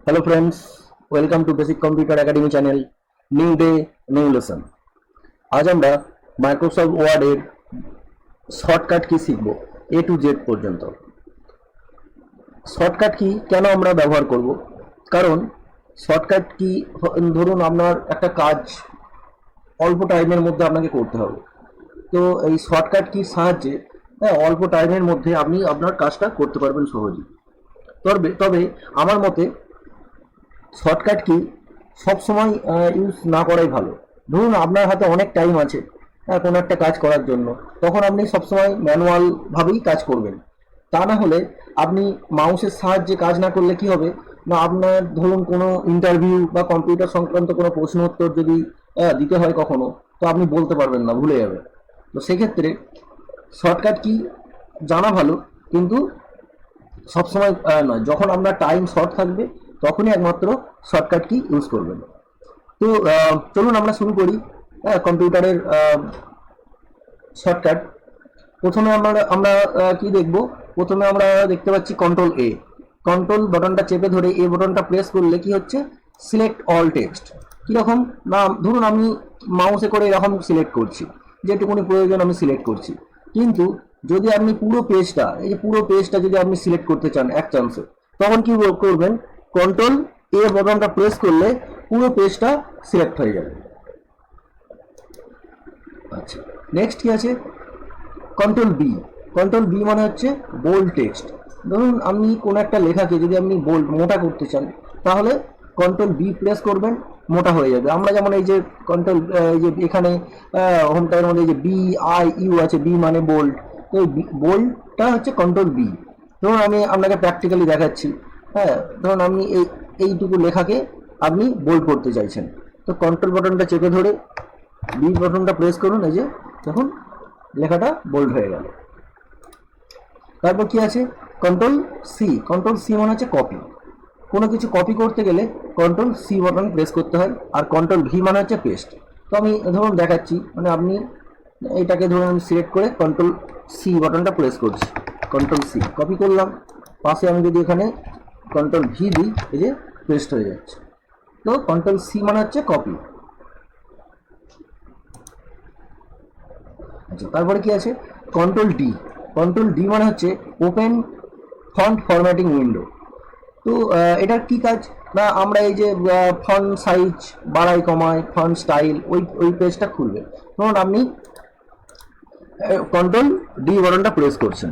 Hello friends, welcome to Basic Computer Academy channel. New day, new lesson. আজ আমরা Microsoft ওয়ার্ডের shortcut key শিখব এ to Z পর্যন্ত। Shortcut key কেন আমরা ব্যবহার করব? কারণ শর্টকাট কি ধরুন আপনার একটা কাজ অল্প টাইমের মধ্যে আপনাকে করতে হবে, তো এই শর্টকাট কির সাহায্যে অল্প টাইমের মধ্যে আপনি আপনার কাজটা করতে পারবেন সহজেই। তবে আমার মতে শর্টকাট কি সবসময় ইউজ না করাই ভালো। ধরুন আপনার হাতে অনেক টাইম আছে কোনো একটা কাজ করার জন্য, তখন আপনি সবসময় ম্যানুয়ালভাবেই কাজ করবেন। তা না হলে আপনি মাউসের সাহায্যে কাজ না করলে কি হবে না, আপনার ধরুন কোনো ইন্টারভিউ বা কম্পিউটার সংক্রান্ত কোনো প্রশ্ন উত্তর যদি দিতে হয় কখনো, তো আপনি বলতে পারবেন না, ভুলে যাবেন। তো সেক্ষেত্রে শর্টকাট কি জানা ভালো, কিন্তু সবসময় নয়। যখন আপনার টাইম শর্ট থাকবে তখনই একমাত্র শর্টকাট কি ইউজ করবেন। তো চলুন আমরা শুরু করি কম্পিউটারের শর্টকাট। প্রথমে আমরা কি দেখব? প্রথমে আমরা দেখতে পাচ্ছি কন্ট্রোল এ। কন্ট্রোল বাটনটা চেপে ধরে এ বাটনটা প্রেস করলে কি হচ্ছে, সিলেক্ট অল টেক্সট। কীরকম না, ধরুন আমি মাউসে করে এরকম সিলেক্ট করছি, যেটুকুনি প্রয়োজন আমি সিলেক্ট করছি। কিন্তু যদি আপনি পুরো পেজটা, এই যে পুরো পেজটা যদি আপনি সিলেক্ট করতে চান এক চান্সে, তখন কি করবেন, কন্ট্রোল এ বাটনটা প্রেস করলে পুরো পেজটা সিলেক্ট হয়ে যাবে। আচ্ছা, নেক্সট কি আছে, কন্ট্রোল বি। কন্ট্রোল বি মানে হচ্ছে বোল্ড টেক্সট। ধরুন আপনি কোনো একটা লেখাকে যদি আপনি বোল্ড মোটা করতে চান, তাহলে কন্ট্রোল বি প্রেস করবেন, মোটা হয়ে যাবে। আমরা যেমন এই যে কন্ট্রোল, এই যে এখানে হোমটার মধ্যে এই যে বি আই ইউ আছে, বি মানে বোল্ড, তো বোল্ডটা হচ্ছে কন্ট্রোল বি। ধরুন আমি আপনাকে প্র্যাকটিক্যালি দেখাচ্ছি। ধরুন আপনি এইটুকু লেখাকে আপনি বোল্ড করতে চাইছেন, তো কন্ট্রোল বাটনটা চেপে ধরে বি বাটনটা প্রেস করুন, এই যে দেখুন লেখাটা বোল্ড হয়ে গেল। তারপর কি আছে, কন্ট্রোল সি। কন্ট্রোল সি মানে হচ্ছে কপি। কোনো কিছু কপি করতে গেলে কন্ট্রোল সি বাটন প্রেস করতে হয়। আর কন্ট্রোল ভি মানে হচ্ছে পেস্ট। তো আমি ধরুন দেখাচ্ছি, মানে আপনি এইটাকে ধরুন আমি সিলেক্ট করে কন্ট্রোল সি বাটনটা প্রেস করছি, কন্ট্রোল সি কপি করলাম। পাশে আমি যদি এখানে কন্ট্রোল ভি দিই, এই যে পেস্ট হয়ে যাচ্ছে। তো কন্ট্রোল সি মানে হচ্ছে কপি। আচ্ছা, তারপরে কি আছে, কন্ট্রোল ডি। কন্ট্রোল ডি মানে হচ্ছে ওপেন ফন্ট ফরম্যাটিং উইন্ডো। তো এটার কি কাজ না, আমরা এই যে ফন্ট সাইজ বাড়াই কমাই, ফন্ট স্টাইল, ওই পেজটা খুলবে। ধরুন আপনি কন্ট্রোল ডি বাটনটা প্রেস করছেন,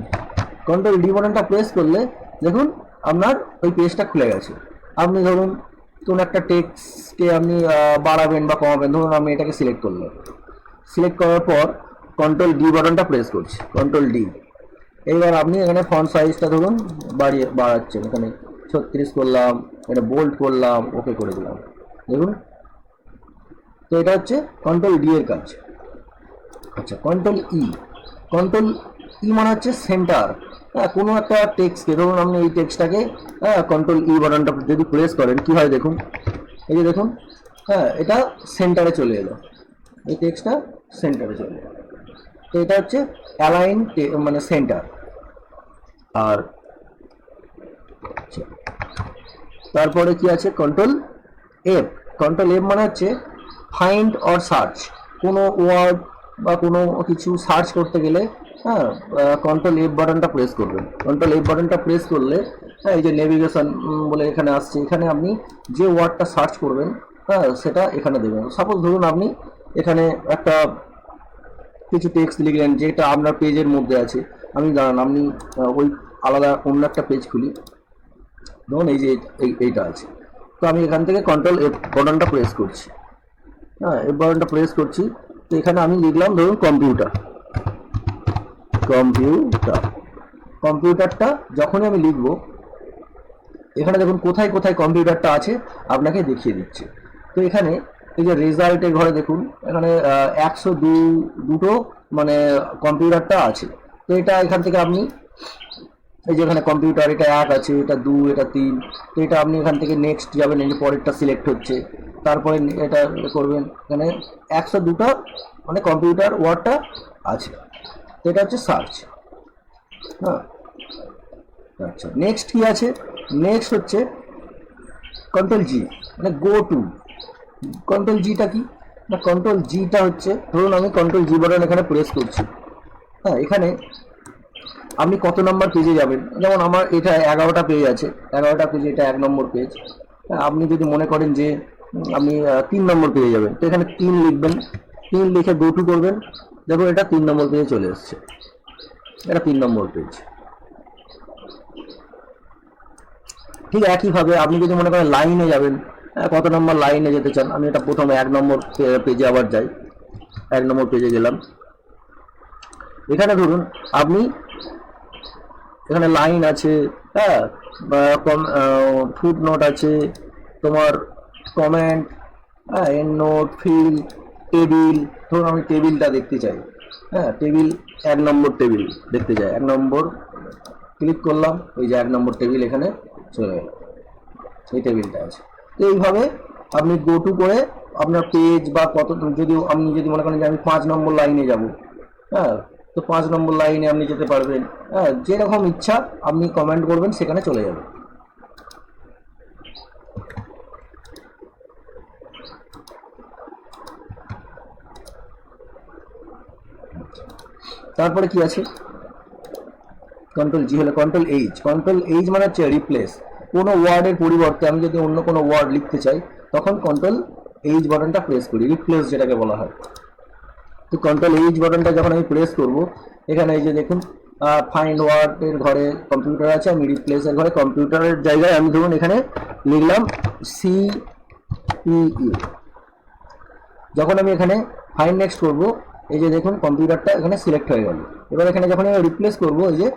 কন্ট্রোল ডি বাটনটা প্রেস করলে দেখুন আপনার ওই পেজটা খুলে গেছে। আপনি ধরুন কোনো একটা টেক্সটকে আপনি বাড়াবেন বা কমাবেন, ধরুন আমি এটাকে সিলেক্ট করলাম। সিলেক্ট করার পর কন্ট্রোল ডি বাটনটা প্রেস করছি, কন্ট্রোল ডি। এইবার আপনি এখানে ফন্ট সাইজটা ধরুন বাড়াচ্ছেন, এখানে 36 করলাম, এটা বোল্ড করলাম, ওকে করে দিলাম, দেখুন। তো এটা হচ্ছে কন্ট্রোল ডি এর কাজ। আচ্ছা, কন্ট্রোল ই। কন্ট্রোল ই মানে হচ্ছে সেন্টার। কোনো একটা টেক্সটকে, ধরুন আপনি এই টেক্সটটাকে কন্ট্রোল ই বাটনটা যদি প্রেস করেন, কি হয় দেখুন, এই যে দেখুন, এটা সেন্টারে চলে এলো, এই টেক্সটটা সেন্টারে চলে এলো। তো এটা হচ্ছে অ্যালাইন মানে সেন্টার। আর তারপরে কি আছে, কন্ট্রোল এফ। কন্ট্রোল এফ মানে হচ্ছে ফাইন্ড অর সার্চ। কোনো ওয়ার্ড বা কোনো কিছু সার্চ করতে গেলে কন্ট্রোল এফ বাটনটা প্রেস করবেন। কন্ট্রোল এফ বাটনটা প্রেস করলে এই যে নেভিগেশন বলে এখানে আসছে, এখানে আপনি যে ওয়ার্ডটা সার্চ করবেন সেটা এখানে দেবেন। সাপোজ ধরুন আপনি এখানে একটা কিছু টেক্সট লিখলেন যেটা আপনার পেজের মধ্যে আছে। আমি দাঁড়ান, আপনি ওই আলাদা অন্য একটা পেজ খুলি। ধরুন এই যে এইটা আছে, তো আমি এখান থেকে কন্ট্রোল এফ বাটনটা প্রেস করছি। এফ বাটনটা প্রেস করছি, তো এখানে আমি লিখলাম ধরুন কম্পিউটার। কম্পিউটার কম্পিউটারটা যখনই আমি লিখব, এখানে দেখুন কোথায় কোথায় কম্পিউটারটা আছে আপনাকে দেখিয়ে দিচ্ছে। তো এখানে এই যে রেজাল্টের ঘরে দেখুন, এখানে 102 মানে কম্পিউটারটা আছে। তো এটা এখান থেকে আপনি এই যে এখানে কম্পিউটার, এটা 1 আছে, এটা 2, এটা 3। তো এটা আপনি এখান থেকে নেক্সট যাবেন, এই যে পরেরটা সিলেক্ট হচ্ছে, তারপরে এটা করবেন। এখানে 102টা মানে কম্পিউটার ওয়ার্ডটা আছে। তো এটা হচ্ছে সার্চ। হ্যাঁ, আচ্ছা, নেক্সট কি আছে, নেক্সট হচ্ছে কন্ট্রোল জি মানে গো টু। কন্ট্রোল জিটা কি না, কন্ট্রোল জিটা হচ্ছে ধরুন আমি কন্ট্রোল জি বাটন এখানে প্রেস করছি। হ্যাঁ, এখানে আপনি কত নাম্বার পেজে যাবেন, যেমন আমার এটা 11টা পেজ আছে, 11টা পেজ, এটা 1 নম্বর পেজ। আপনি যদি মনে করেন যে আপনি 3 নম্বর পেজে যাবেন, তো এখানে 3 লিখবেন, 3 লিখে গো টু করবেন, দেখুন এটা 3 নম্বর পেজে চলে এসছে, এটা 3 নম্বর পেজ। ঠিক একইভাবে আপনি যদি মনে করেন লাইনে যাবেন, কত নম্বর লাইনে যেতে চান, আমি এটা প্রথমে 1 নম্বর পেজে আবার যাই, 1 নম্বর পেজে গেলাম। এখানে ধরুন আপনি এখানে লাইন আছে, হ্যাঁ, ফুট নোট আছে, তোমার কমেন্ট, হ্যাঁ, এন্ড নোট, ফিল, টেবিল। ধরুন আমি টেবিলটা দেখতে চাই, হ্যাঁ, টেবিল 1 নম্বর টেবিল দেখতে চাই, 1 নম্বর ক্লিক করলাম, ওই যে 1 নম্বর টেবিল এখানে চলে গেল, এই টেবিলটা আছে। তো এইভাবে আপনি গো টু করে আপনার পেজ বা কত, যদি আপনি যদি মনে করেন যে আমি 5 নম্বর লাইনে যাব, হ্যাঁ, তো 5 নম্বর লাইনে আপনি যেতে পারবেন। হ্যাঁ, যেরকম ইচ্ছা আপনি কমেন্ট করবেন, সেখানে চলে যাবে। তারপরে কি আছে, কন্ট্রোল জি হলে কন্ট্রোল এইচ। কন্ট্রোল এইচ মানে হচ্ছে রিপ্লেস। কোনো ওয়ার্ডের পরিবর্তে আমি যদি অন্য কোনো ওয়ার্ড লিখতে চাই, তখন কন্ট্রোল এইচ বাটনটা প্রেস করি, রিপ্লেস যেটাকে বলা হয়। তো কন্ট্রোল এইচ বাটনটা যখন আমি প্রেস করব, এখানে এই যে দেখুন ফাইন্ড ওয়ার্ডের ঘরে কম্পিউটার আছে, আমি রিপ্লেসের ঘরে কম্পিউটারের জায়গায় আমি ধরুন এখানে লিখলাম সিপিইউ। যখন আমি এখানে ফাইন্ড নেক্সট করব, এই যে দেখুন কম্পিউটারটা এখানে সিলেক্ট হয়ে গেল। এবার এখানে যখন আমি রিপ্লেস করব, এই যে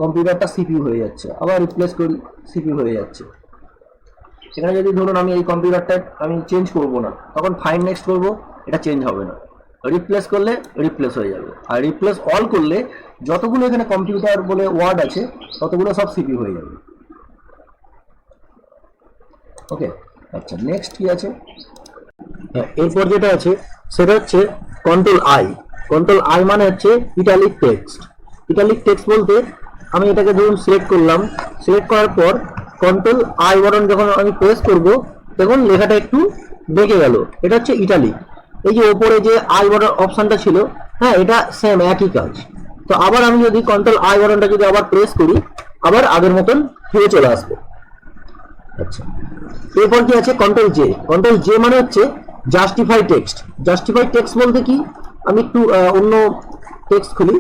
কম্পিউটারটা সিপিইউ হয়ে যাচ্ছে, আবার রিপ্লেস করি, সিপিইউ হয়ে যাচ্ছে। এখানে যদি ধরুন আমি এই কম্পিউটারটা আমি চেঞ্জ করব না, তখন ফাইন্ড নেক্সট করব, এটা চেঞ্জ হবে না। রিপ্লেস করলে রিপ্লেস হয়ে যাবে, আর রিপ্লেস অল করলে যতগুলো এখানে কম্পিউটার বলে ওয়ার্ড আছে ততগুলো সব সিপিইউ হয়ে যাবে। ওকে, আচ্ছা, নেক্সট কি আছে, এরপর যেটা আছে সেটা হচ্ছে কন্ট্রোল আই। কন্ট্রোল আই মানে হচ্ছে ইটালিক টেক্সট। ইটালিক টেক্সট বলতে আমি এটাকে ধরুন সিলেক্ট করলাম, সিলেক্ট করার পর কন্ট্রোল আই বাটন যখন আমি প্রেস করব, তখন লেখাটা একটু বেঁকে গেল, এটা হচ্ছে ইটালিক। এই যে ওপরে যে আই বাটন অপশনটা ছিল, হ্যাঁ, এটা সেম একই কাজ। তো আবার আমি যদি কন্ট্রোল আই বাটনটা যদি আবার প্রেস করি, আবার আগের মতন ফিরে চলে আসবে। আচ্ছা, এরপর কি আছে কন্ট্রোল জে। কন্ট্রোল জে মানে হচ্ছে জাস্টিফাই টেক্সট। জাস্টিফাই টেক্সট বলতে কি, আমি একটু অন্য টেক্সট খুলি,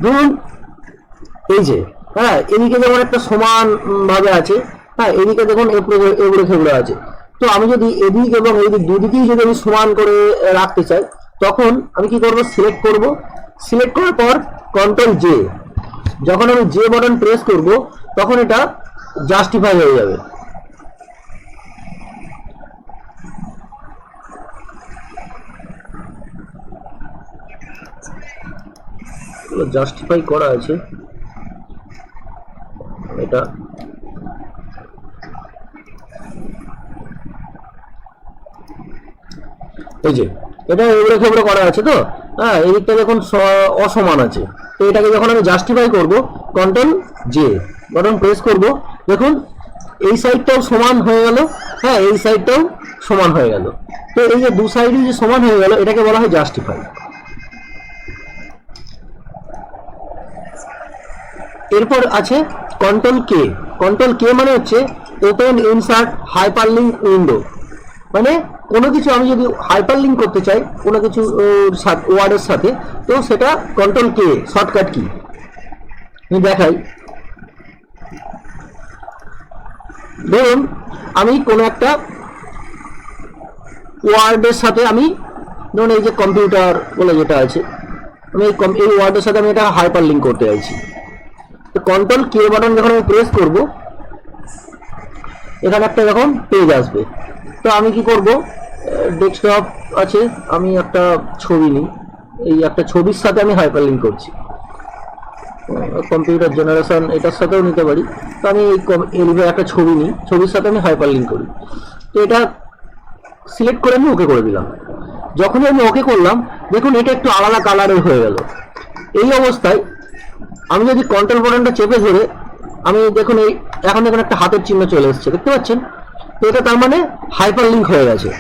ধরুন এই যে, হ্যাঁ, এদিকে যেমন একটা সমান ভাবে আছে, হ্যাঁ, এদিকে দেখুন এগুলো খেগুলো আছে। তো আমি যদি এদিক এবং এদিক দুদিকেই যদি আমি সমান করে রাখতে চাই, তখন আমি কি করব, সিলেক্ট করব, সিলেক্ট করার পর কন্ট্রোল জে। যখন আমি জে বাটন প্রেস করব, তখন এটা জাস্টিফাই হয়ে যাবে। জাস্টিফাই করা আছে এটা, এই যে এটা এগুলো খেবড়ো করা আছে। তো হ্যাঁ, এদিকটা দেখুন অসমান আছে, তো এটাকে যখন আমি জাস্টিফাই করব, কন্ট্রোল জে বাটন প্রেস করব, দেখুন এই সাইডটাও সমান হয়ে গেল, হ্যাঁ, এই সাইডটাও সমান হয়ে গেল। তো এই যে দু সাইডই যে সমান হয়ে গেল, এটাকে বলা হয় জাস্টিফাই। এরপর আছে কন্ট্রোল কে। কন্ট্রোল কে মানে হচ্ছে ওপেন ইনসার্ট হাইপারলিংক উইন্ডো। মানে কোনো কিছু আমি যদি হাইপারলিংক করতে চাই কোনো কিছু ওয়ার্ডের সাথে, তো সেটা কন্ট্রোল কে শর্টকাট কি। আমি দেখাই, ধরুন আমি কোনো একটা ওয়ার্ডের সাথে, আমি ধরুন এই যে কম্পিউটার বলে যেটা আছে, আমি এই ওয়ার্ডের সাথে আমি এটা হাইপারলিংক করতে চাইছি। তো কন্ট্রোল কে বাটন যখন আমি প্রেস করব, এখানে একটা এরকম পেজ আসবে। তো আমি কি করব, ডেস্কটপ আছে, আমি একটা ছবি নিই, এই একটা ছবির সাথে আমি হাইপারলিংক করছি। কম্পিউটার জেনারেশন এটার সাথেও নিতে পারি। তো আমি এই একটা ছবি নিই, ছবির সাথে আমি হাইপারলিংক করি। তো এটা সিলেক্ট করে আমি ওকে করে দিলাম। যখনই আমি ওকে করলাম, দেখুন এটা একটু আলাদা কালারের হয়ে গেল। এই অবস্থায় আমি যদি কন্ট্রোল বাটনটা চেপে ধরে, আমি দেখুন এই এখন একটা হাতের চিহ্ন চলে এসেছে, দেখতে পাচ্ছেন। তো এটা তার মানে হাইপার লিঙ্ক হয়ে গেছে।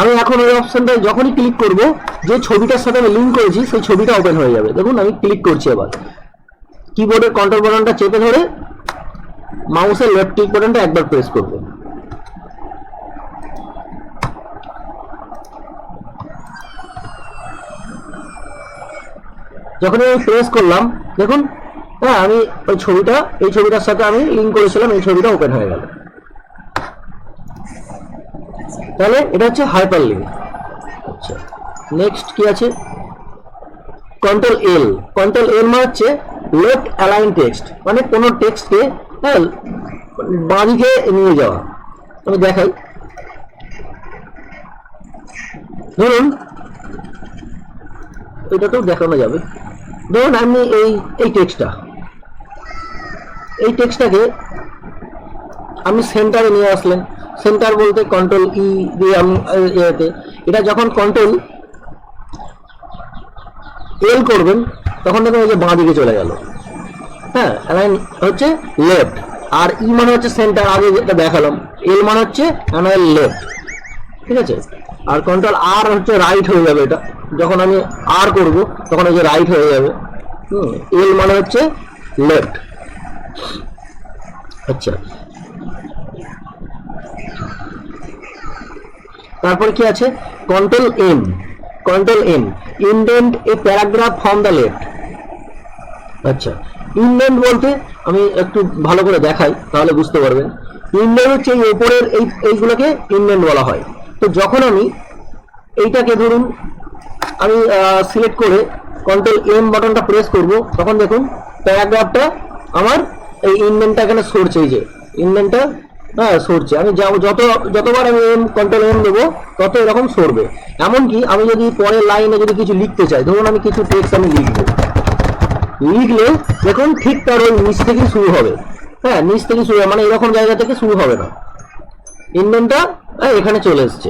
আমি এখন ওই অপশনটায় যখনই ক্লিক করব, যে ছবিটার সাথে আমি লিঙ্ক করেছি সেই ছবিটা ওপেন হয়ে যাবে। দেখুন আমি ক্লিক করছি, এবার কিবোর্ডের কন্ট্রোল বাটনটা চেপে ধরে মাউসের লেফট ক্লিক বাটনটা একবার প্রেস করব। যখন আমি প্রেস করলাম দেখুন, হ্যাঁ আমি ওই ছবিটা, এই ছবিটার সাথে আমি লিঙ্ক করেছিলাম, এই ছবিটা ওপেন হয়ে গেল। তাহলে এটা হচ্ছে হাইপার লিঙ্ক। আচ্ছা, নেক্সট কি আছে? কন্ট্রোল এল। কন্ট্রোল এল মানে হচ্ছে লেফট অ্যালাইন টেক্সট, মানে কোনো টেক্সটকে হ্যাঁ বাঁদিকে নিয়ে যাওয়া। আমি দেখাই, ধরুন এটা তো দেখানো যাবে। ধরুন আমি এই টেক্সটটাকে আমি সেন্টারে নিয়ে আসলেন। সেন্টার বলতে কন্ট্রোল ই দিয়ে আমি এটা যখন কন্ট্রোল এল করবেন তখন দেখুন এই যে বাঁ দিকে চলে গেল। হ্যাঁ, অ্যালাইন হচ্ছে লেফট, আর ই মানে হচ্ছে সেন্টার, আগে যেটা দেখালাম। এল মানে হচ্ছে অ্যালাইন লেফট, ঠিক আছে। আর কন্ট্রোল আর হচ্ছে রাইট হয়ে যাবে। এটা যখন আমি আর করব তখন এই যে রাইট হয়ে যাবে। এল মানে হচ্ছে লেফট। আচ্ছা, তারপর কি আছে? Control M. Control M, indent a paragraph from the left. আচ্ছা, ইনডেন্ট বলতে আমি একটু ভালো করে দেখাই তাহলে বুঝতে পারবেন। ইনডেন্ট হচ্ছে এই উপরের এইগুলোকে ইনডেন্ট বলা হয়। তো যখন আমি এইটাকে ধরুন আমি সিলেক্ট করে কন্ট্রোল এম বাটনটা প্রেস করব, তখন দেখুন প্যারাগ্রাফটা আমার এই ইনডেন্টটা এখানে সরছে। এই যে ইনডেন্টটা হ্যাঁ সরছে। আমি যতবার আমি কন্ট্রোল এম দেবো তত এরকম সরবে। এমনকি আমি যদি পরের লাইনে যদি কিছু লিখতে চাই, ধরুন আমি কিছু টেক্সট আমি লিখলে দেখুন ঠিক তার ওই নিচ থেকে শুরু হবে। হ্যাঁ, নিচ থেকে শুরু হবে, মানে এরকম জায়গা থেকে শুরু হবে না। ইনডেন্টটা এখানে চলে এসছে।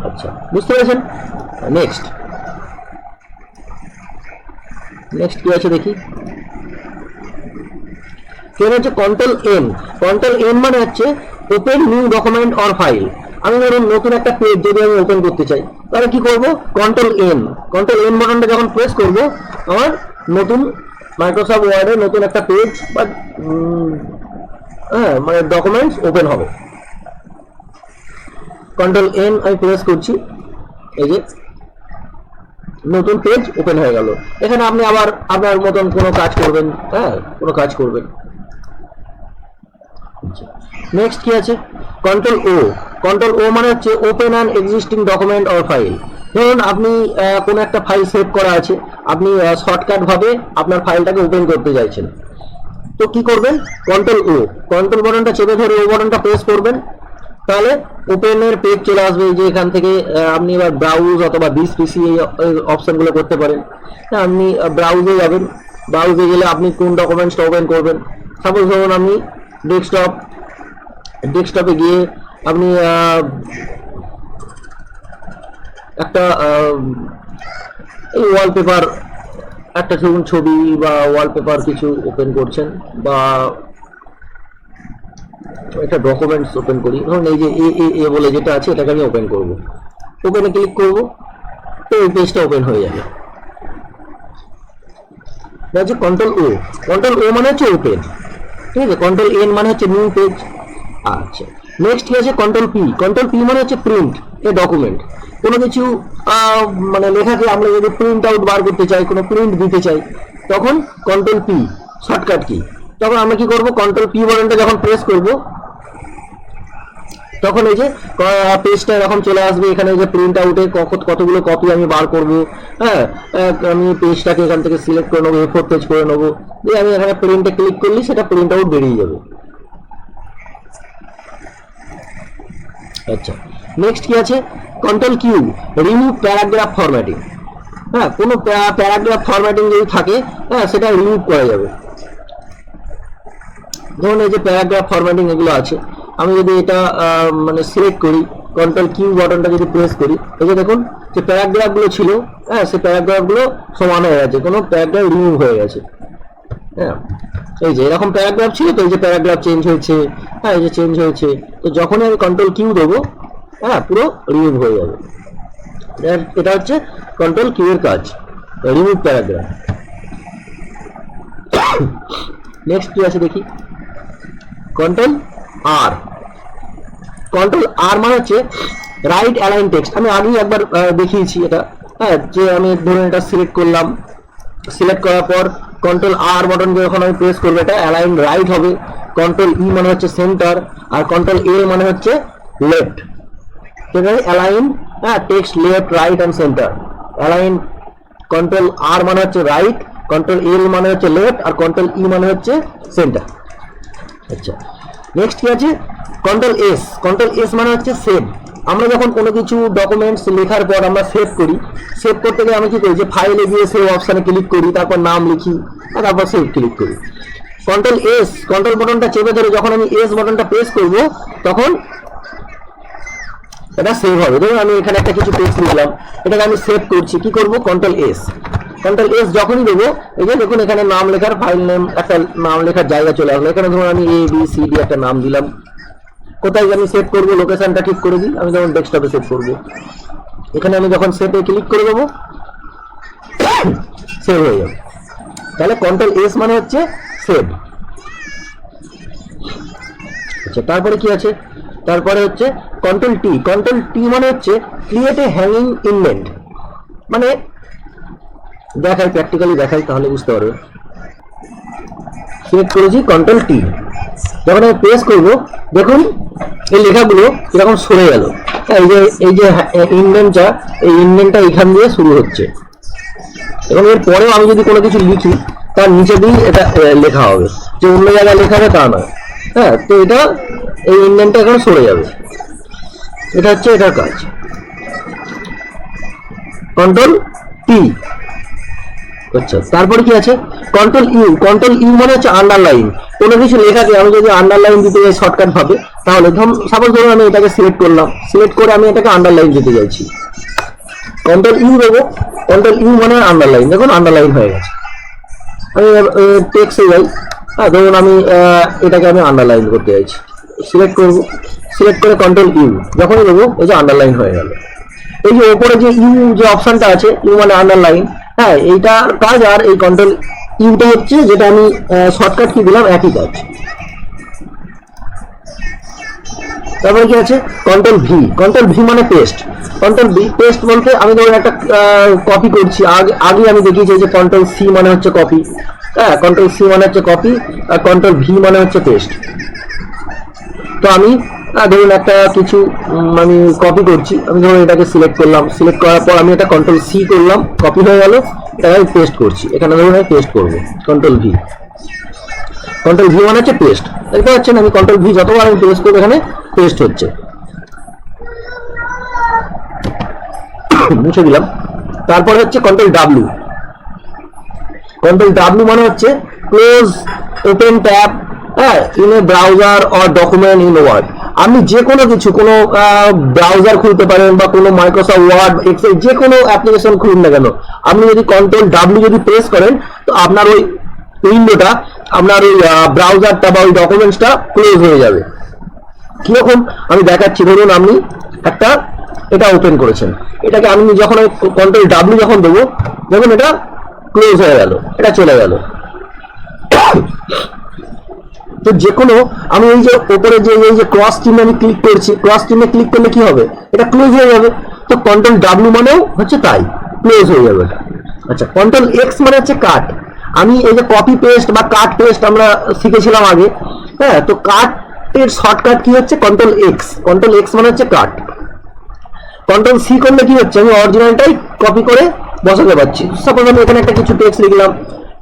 আচ্ছা, বুঝতে পেরেছেন? নেক্সট কি আছে দেখি। হচ্ছে কন্ট্রোল এন। কন্ট্রোল এন মানে হচ্ছে open new document or file. আমি ধরুন নতুন একটা পেজ যদি আমি ওপেন করতে চাই, তাহলে কি করব? কন্ট্রোল এন বাটনটা যখন প্রেস করব, আমার নতুন মাইক্রোসফট ওয়ার্ডে নতুন একটা পেজ বা মানে ডকুমেন্টস ওপেন হবে। কন্ট্রোল এন আমি প্রেস করছি, এই যে নতুন পেজ ওপেন হয়ে গেল। এখানে আপনি আবার আপনার মতন কোনো কাজ করবেন। কোনো কাজ করবেন। নেক্সট কি আছে? কন্ট্রোল ও। কন্ট্রোল ও মানে হচ্ছে open an existing document or file. ধরুন আপনি কোনো একটা ফাইল সেভ করা আছে, আপনি শর্টকাট ভাবে আপনার ফাইলটাকে ওপেন করতে চাইছেন, তো কি করবেন? কন্ট্রোল ও, কন্ট্রোল বাটনটা চেপে ধরে ও বাটনটা প্রেস করবেন, তাহলে ওপেনের পেজ চলে আসবে। যে এখান থেকে আপনি এবার ব্রাউজ অথবা দিস পিসি এই অপশনগুলো করতে পারেন। আপনি ব্রাউজে যাবেন, ব্রাউজে গেলে আপনি কোন ডকুমেন্টসটা ওপেন করবেন। সাপোজ ধরুন আমি ডেস্কটপে গিয়ে আপনি একটা এই ওয়ালপেপার, একটা ধরুন ছবি বা ওয়ালপেপার কিছু ওপেন করছেন, বা একটা ডকুমেন্টস ওপেন করি। ধরুন এই যে এ বলে যেটা আছে এটাকে আমি ওপেন করব। ওপেনে ক্লিক করব, তো এই পেজটা ওপেন হয়ে যাবে। হচ্ছে কন্ট্রোল ও। কন্ট্রোল ও মানে হচ্ছে ওপেন, ঠিক আছে। কন্ট্রোল এন মানে হচ্ছে নিউ পেজ। আচ্ছা, নেক্সট কি আছে? Control P. কন্ট্রোল পি মানে হচ্ছে প্রিন্ট এ ডকুমেন্ট। কোনো কিছু মানে লেখাকে আমরা যদি প্রিন্ট আউট বার করতে চাই, কোনো প্রিন্ট দিতে চাই, তখন কন্ট্রোল পি শর্টকাট কি। তখন আমরা কি করব? কন্ট্রোল পি বাটনটা যখন প্রেস করব, তখন এই যে পেজটা এরকম চলে আসবে। এখানে যে প্রিন্ট আউটে কতগুলো কপি আমি বার করব, আমি পেজটাকে এখান থেকে সিলেক্ট করে নেবো, A4 পেজ করে নেবো, দিয়ে আমি এখানে প্রিন্টে ক্লিক করলে সেটা প্রিন্ট আউট বেরিয়ে যাবে। আচ্ছা, নেক্সট কি আছে? Control Q, remove paragraph formatting. কোনো প্যারাগ্রাফ ফরম্যাটিং যদি থাকে সেটা রিমুভ করা যাবে। ধরুন এই যে প্যারাগ্রাফ ফরম্যাটিং এগুলো আছে, আমি যদি এটা মানে সিলেক্ট করি, কন্ট্রোল কিউ বাটনটা যদি প্রেস করি, এই যে দেখুন যে প্যারাগ্রাফগুলো ছিল সেই প্যারাগ্রাফগুলো সমান হয়ে গেছে, কোনো প্যারাগ্রাফ রিমুভ হয়ে গেছে। হ্যাঁ, এই যে এরকম প্যারাগ্রাফ ছিল, তো এই যে প্যারাগ্রাফ চেঞ্জ হয়েছে, হ্যাঁ এই যে চেঞ্জ হয়েছে, তো যখনই আমি কন্ট্রোল কিউ দেবো, হ্যাঁ পুরো রিমুভ হয়ে যাবে। এটা হচ্ছে কন্ট্রোল কিউ এর কাজ, রিমুভ প্যারাগ্রাফ। নেক্সট কি আছে দেখি, কন্ট্রোল আর। কন্ট্রোল আর মানে হচ্ছে রাইট অ্যালাইন টেক্সট। আমি আগেই একবার দেখিয়েছি এটা, হ্যাঁ যে আমি ধরুন এটা সিলেক্ট করলাম, সিলেক্ট করার পর কন্ট্রোল আর বাটন যখন আমি প্রেস করবো এটা অ্যালাইন রাইট হবে। কন্ট্রোল ই মানে হচ্ছে সেন্টার, আর কন্ট্রোল এল মানে হচ্ছে লেফট। ঠিক আছে, অ্যালাইন, হ্যাঁ text left right and center. Align control আর মানে হচ্ছে রাইট, কন্ট্রোল এল মানে হচ্ছে লেফট, আর কন্ট্রোল ই মানে হচ্ছে সেন্টার। আচ্ছা, নেক্সট কি আছে, কন্ট্রোল এস। কন্ট্রোল এস মানে হচ্ছে সেভ। আমরা যখন কোনো কিছু ডকুমেন্টস লেখার পর আমরা সেভ করি, সেভ করতে গেলে আমি কি করি, যে ফাইলে গিয়ে সেভ অপশানে ক্লিক করি, তারপর নাম লিখি, আর তারপর সেভ ক্লিক করি। কন্ট্রোল এস, কন্ট্রোল বাটনটা চেপে ধরে যখন আমি এস বাটনটা প্রেস করব, তখন এটা সেভ হবে। ধরুন আমি এখানে একটা কিছু টেক্সট লিখলাম, এটাকে আমি সেভ করছি, কি করব, কন্ট্রোল এস। কন্ট্রোল এস যখনই দেবো, এই যে দেখুন এখানে নাম লেখার, ফাইল নেম, একটা নাম লেখার জায়গা চলে আসলো। এখানে ধরুন আমি ABCD একটা নাম দিলাম। কোথায় আমি সেভ করবো, লোকেশনটা ঠিক করে দিই, আমি যখন ডেস্কটপে সেভ করবো, এখানে আমি যখন সেভে ক্লিক করে দেবো, সেভ হয়ে যাবে। তাহলে কন্ট্রোল এস মানে হচ্ছে সেভ। আচ্ছা, তারপরে কি আছে, তারপরে হচ্ছে কন্ট্রোল টি। কন্ট্রোল টি মানে হচ্ছে ক্রিয়েট এ হ্যাঙ্গিং ইনডেন্ট। মানে দেখাই, প্র্যাকটিক্যালি দেখাই, তাহলে বুঝতে পারবে। সিলেক্ট করেছি কন্ট্রোল টি, যখন আমি প্রেস করব, দেখুন এই লেখাগুলো এরকম সরে গেল। এই যে ইন্ডেন্টটা, এই ইন্ডেন্টটা এখান দিয়ে শুরু হচ্ছে, এবং এর পরেও আমি যদি কোনো কিছু লিখি, তার নিচে দিয়েই এটা লেখা হবে, যে অন্য জায়গায় লেখা হবে তা নয়। হ্যাঁ, তো এটা এই ইন্ডেন্টটা এখন সরে যাবে। এটা হচ্ছে এটার কাজ, কন্ট্রোল টি। আচ্ছা, তারপরে কি আছে, কন্ট্রোল ইউ। কন্ট্রোল ইউ মানে হচ্ছে আন্ডারলাইন। কোনো কিছু লেখাকে আমি যদি আন্ডারলাইন দিতে যাই শর্টকাট ভাবে, তাহলে সাপোজ ধরুন আমি এটাকে সিলেক্ট করলাম, সিলেক্ট করে আমি এটাকে আন্ডারলাইন দিতে চাইছি, কন্ট্রোল ইউ দেবো। কন্ট্রোল ইউ মানে আন্ডারলাইন, দেখুন আন্ডারলাইন হয়ে গেছে। আমি টেক্সটে যাই, হ্যাঁ ধরুন আমি এটাকে আমি আন্ডারলাইন করতে চাইছি, সিলেক্ট করব, সিলেক্ট করে কন্ট্রোল ইউ যখনই দেবো, এই যে আন্ডারলাইন হয়ে গেল। এই যে ওপরে যে ইউ যে অপশনটা আছে, ইউ মানে আন্ডারলাইন, হ্যাঁ এইটার কাজ। আর এই কন্ট্রোল ইউটা হচ্ছে যেটা আমি শর্টকাট কি দিলাম, একই কাজ। তারপরে কি আছে, কন্ট্রোল ভি। কন্ট্রোল ভি মানে পেস্ট। কন্ট্রোল ভি পেস্ট বলতে আমি ধরুন একটা কপি করছি, আগে আমি দেখিয়েছি যে কন্ট্রোল সি মানে হচ্ছে কপি, হ্যাঁ কন্ট্রোল সি মানে হচ্ছে কপি, আর কন্ট্রোল ভি মানে হচ্ছে পেস্ট। তো আমি ধরুন একটা কিছু আমি কপি করছি, আমি ধরুন এটাকে সিলেক্ট করলাম, সিলেক্ট করার পর আমি এটা কন্ট্রোল সি করলাম, কপি হয়ে গেল, এটা আমি পেস্ট করছি, এখানে ধরুন আমি পেস্ট করবো, কন্ট্রোল ভি। কন্ট্রোল ভি মানে হচ্ছে পেস্ট। দেখতে পাচ্ছেন আমি কন্ট্রোল ভি যতবার আমি পেস্ট করবো, এখানে পেস্ট হচ্ছে। মুছে দিলাম। তারপরে হচ্ছে কন্ট্রোল ডাব্লিউ। কন্ট্রোল ডাব্লিউ মানে হচ্ছে ক্লোজ, ওপেন ট্যাব, হ্যাঁ in a browser or document in Word. আপনি যে কোনো কিছু, কোনো ব্রাউজার খুলতে পারেন, বা কোনো মাইক্রোসফট ওয়ার্ড, এক্সেল, যে কোনো অ্যাপ্লিকেশন খুলুন না কেন, আপনি যদি কন্ট্রোল ডাব্লিউ যদি প্রেস করেন, তো আপনার ওই উইন্ডোটা, আপনার ওই ব্রাউজারটা বা ওই ডকুমেন্টসটা ক্লোজ হয়ে যাবে। কিরকম আমি দেখাচ্ছি, ধরুন আপনি একটা এটা ওপেন করেছেন, এটাকে আমি যখন কন্ট্রোল ডাব্লিউ যখন দেবো, দেখুন এটা ক্লোজ হয়ে গেল, এটা চলে গেল। তো যে কোনো আমি এই যে উপরে যে এই যে ক্রস চিহ্ন আমি ক্লিক করছি, ক্রস চিহ্নে ক্লিক করলে কি হবে, এটা ক্লোজ হয়ে যাবে। তো কন্ট্রোল ডাব্লিউ মানেও হচ্ছে তাই, ক্লোজ হয়ে যাবে এটা। আচ্ছা, কন্ট্রোল এক্স মানে হচ্ছে কাট। আমি এই যে কপি পেস্ট বা কাট পেস্ট আমরা শিখেছিলাম আগে, হ্যাঁ তো কাটের শর্টকাট কি হচ্ছে, কন্ট্রোল এক্স। কন্ট্রোল এক্স মানে হচ্ছে কাট। কন্ট্রোল সি করলে কি হচ্ছে, আমি অরিজিনালটাই কপি করে বসাতে পারছি। সাপোজ আমি এখানে একটা কিছু টেক্সট লিখলাম,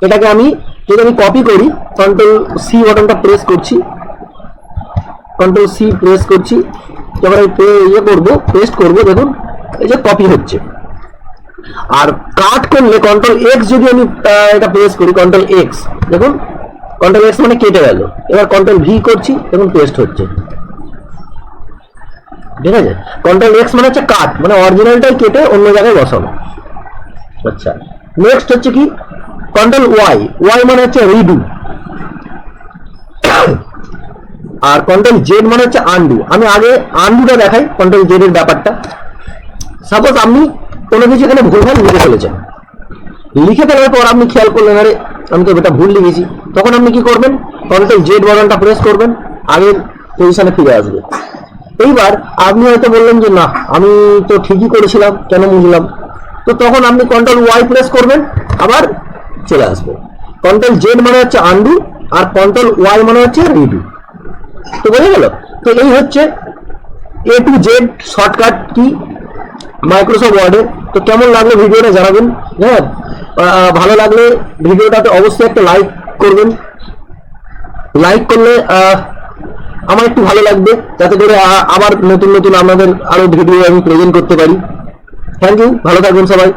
এটাকে আমি যদি আমি কপি করি, কন্ট্রোল সি বাটনটা প্রেস করছি, কন্ট্রোল সি প্রেস করছি, যখন আমি ইয়ে করবো, পেস্ট করবো, দেখুন এই যে কপি হচ্ছে। আর কাট করলে কন্ট্রোল এক্স যদি আমি এটা প্রেস করি, কন্ট্রোল এক্স, দেখুন কন্ট্রোল এক্স মানে কেটে গেল। এবার কন্ট্রোল ভি করছি, দেখুন পেস্ট হচ্ছে। ঠিক আছে, কন্ট্রোল এক্স মানে হচ্ছে কাট, মানে অরিজিনালটাই কেটে অন্য জায়গায় বসানো। আচ্ছা, নেক্সট হচ্ছে কি, কন্ট্রোল ওয়াই, ওয়াই মানে হচ্ছে রিডু, আর কন্ট্রোল জেড মানে হচ্ছে আনডু। আমি আগে আনডুটা দেখাই, কন্ট্রোল জেড এর ব্যাপারটা। সাপোজ আপনি কোনো কিছু এখানে ভুলভাল লিখে ফেলেছেন, লিখে ফেলার পর আপনি খেয়াল করলেন আরে আমি তো এটা ভুল লিখেছি, তখন আপনি কি করবেন, কন্ট্রোল জেড বাটনটা প্রেস করবেন, আগের পজিশনে ফিরে আসবে। এইবার আপনি হয়তো বললেন যে না আমি তো ঠিকই করেছিলাম, কেন বুঝলাম, তো তখন আপনি কন্ট্রোল ওয়াই প্রেস করবেন, আবার চলে আসবে। কন্ট্রোল জেড মানে হচ্ছে আনডু, আর কন্ট্রোল ওয়াই মানে হচ্ছে রিডু। তো বোঝা গেল? তো এই হচ্ছে এ to Z shortcut key Microsoft ওয়ার্ডে। তো কেমন লাগলো ভিডিওটা জানাবেন। হ্যাঁ, ভালো লাগলে ভিডিওটাতে অবশ্যই একটা লাইক করবেন। লাইক করলে আমার একটু ভালো লাগবে, যাতে করে আবার নতুন নতুন আপনাদের আরো ভিডিও আমি প্রেজেন্ট করতে পারি। থ্যাংক ইউ, ভালো থাকবেন সবাই।